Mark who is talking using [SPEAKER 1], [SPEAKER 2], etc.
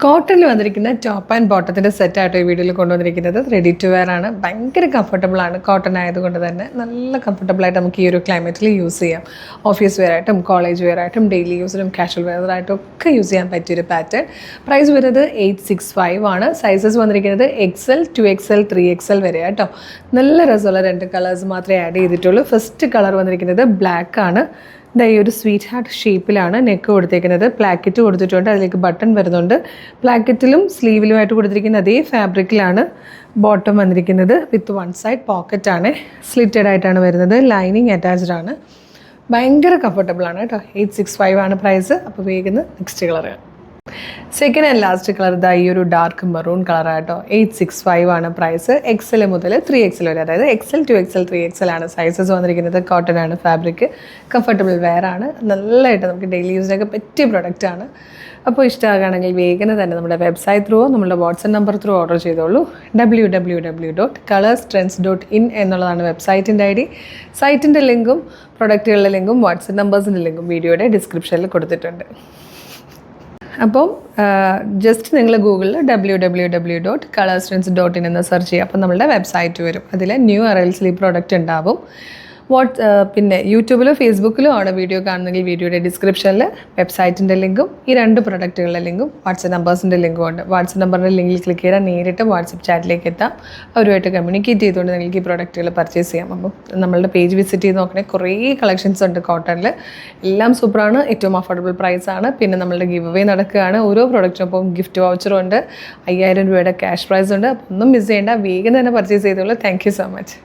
[SPEAKER 1] കോട്ടണിൽ വന്നിരിക്കുന്ന top and ബോട്ടത്തിൻ്റെ സെറ്റായിട്ട് ഈ വീഡിയോയിൽ കൊണ്ടുവന്നിരിക്കുന്നത് റെഡി ടു വെയർ ആണ്. ഭയങ്കര കംഫർട്ടബിളാണ്. കോട്ടൺ ആയതുകൊണ്ട് തന്നെ നല്ല കംഫർട്ടബിളായിട്ട് നമുക്ക് ഈ ഒരു ക്ലൈമറ്റിൽ യൂസ് ചെയ്യാം. ഓഫീസ് വെയർ ആയിട്ടും കോളേജ് വെയർ ആയിട്ടും ഡെയിലി യൂസിനും കാഷ്വൽ വെയറായിട്ടും ഒക്കെ യൂസ് ചെയ്യാൻ പറ്റിയൊരു പാറ്റേൺ. പ്രൈസ് വരുന്നത് 865 ആണ്. സൈസസ് വന്നിരിക്കുന്നത് XL, 2XL, 3XL വരെ കേട്ടോ. നല്ല രസമുള്ള 2 കളേഴ്സ് മാത്രമേ ആഡ് ചെയ്തിട്ടുള്ളൂ. ഫസ്റ്റ് കളർ വന്നിരിക്കുന്നത് ബ്ലാക്ക് ആണ്. ഈ ഒരു സ്വീറ്റ് ഹാർട്ട് ഷേപ്പിലാണ് നെക്ക് കൊടുത്തേക്കുന്നത്. പ്ലാക്കറ്റ് കൊടുത്തിട്ടുണ്ട്, അതിലേക്ക് ബട്ടൺ വരുന്നുണ്ട്. പ്ലാക്കറ്റിലും സ്ലീവിലുമായിട്ട് കൊടുത്തിരിക്കുന്ന അതേ ഫാബ്രിക്കിലാണ് ബോട്ടം വന്നിരിക്കുന്നത്. വിത്ത് 1 സൈഡ് പോക്കറ്റാണ്. സ്ലിറ്റഡ് ആയിട്ടാണ് വരുന്നത്. ലൈനിങ് അറ്റാച്ച്ഡ് ആണ്. ഭയങ്കര കംഫർട്ടബിളാണ് കേട്ടോ. 865 ആണ് പ്രൈസ്. അപ്പോൾ വേഗം next colour. Second and last colour ഈ ഒരു ഡാർക്ക് മെറൂൺ കളറായിട്ടോ. 865 ആണ് പ്രൈസ്. XL മുതൽ 3XL വരെ, അതായത് XL, 2XL, 3XL ആണ് സൈസസ് വന്നിരിക്കുന്നത്. കോട്ടൺ ആണ് ഫാബ്രിക്. കംഫർട്ടബിൾ വെയർ ആണ്. നല്ലതായിട്ട് നമുക്ക് ഡെയിലി യൂസിനൊക്കെ പറ്റിയ പ്രൊഡക്റ്റാണ്. അപ്പോൾ ഇഷ്ടമാകുകയാണെങ്കിൽ വേഗം തന്നെ നമ്മുടെ വെബ്സൈറ്റ് ത്രൂ നമ്മുടെ വാട്സപ്പ് നമ്പർ ത്രൂ ഓർഡർ ചെയ്തോളൂ. www.colorstrends.in എന്നുള്ളതാണ് വെബ്സൈറ്റിൻ്റെ ID. സൈറ്റിൻ്റെ ലിങ്കും പ്രൊഡക്റ്റുകളുടെ ലിങ്കും വാട്സപ്പ് നമ്പേഴ്സിൻ്റെ ലിങ്കും വീഡിയോയുടെ ഡിസ്ക്രിപ്ഷനിൽ കൊടുത്തിട്ടുണ്ട്. അപ്പം ജസ്റ്റ് നിങ്ങൾ ഗൂഗിളിൽ www.colorstrends.in എന്ന് സെർച്ച് ചെയ്യുക. അപ്പം നമ്മളുടെ വെബ്സൈറ്റ് വരും. അതിൽ ന്യൂ അറൈവൽസിൽ ഈ പ്രോഡക്റ്റ് ഉണ്ടാവും. പിന്നെ യൂട്യൂബിലോ ഫേസ്ബുക്കിലോ ആണ് വീഡിയോ കാണുന്നെങ്കിൽ വീഡിയോയുടെ ഡിസ്ക്രിപ്ഷനിൽ വെബ്സൈറ്റിൻ്റെ ലിങ്കും ഈ 2 പ്രൊഡക്റ്റുകളുടെ ലിങ്കും വാട്സപ്പ് നമ്പേഴ്സിൻ്റെ ലിങ്കും ഉണ്ട്. വാട്സപ്പ് നമ്പറിൻ്റെ ലിങ്കിൽ ക്ലിക്ക് ചെയ്താൽ നേരിട്ട് വാട്സപ്പ് ചാറ്റിലേക്ക് എത്താം. അവരുമായിട്ട് കമ്മ്യൂണിക്കേറ്റ് ചെയ്തുകൊണ്ട് നിങ്ങൾക്ക് ഈ പ്രോഡക്റ്റുകൾ പർച്ചേസ് ചെയ്യാം. അപ്പം നമ്മളുടെ പേജ് വിസിറ്റ് ചെയ്ത് നോക്കണേ, കുറേ കളക്ഷൻസ് ഉണ്ട് കോട്ടണിൽ. എല്ലാം സൂപ്പറാണ്. ഏറ്റവും അഫോർഡബിൾ പ്രൈസാണ്. പിന്നെ നമ്മളുടെ ഗിവ് അവേ നടക്കുകയാണ്. ഓരോ പ്രോഡക്റ്റിനൊപ്പം ഗിഫ്റ്റ് വൗച്ചറും ഉണ്ട്. 5000 രൂപയുടെ ക്യാഷ് പ്രൈസ് ഉണ്ട്. അപ്പം ഒന്നും മിസ് ചെയ്യേണ്ട, വേഗം തന്നെ പർച്ചേസ് ചെയ്തോളൂ. Thank you so much.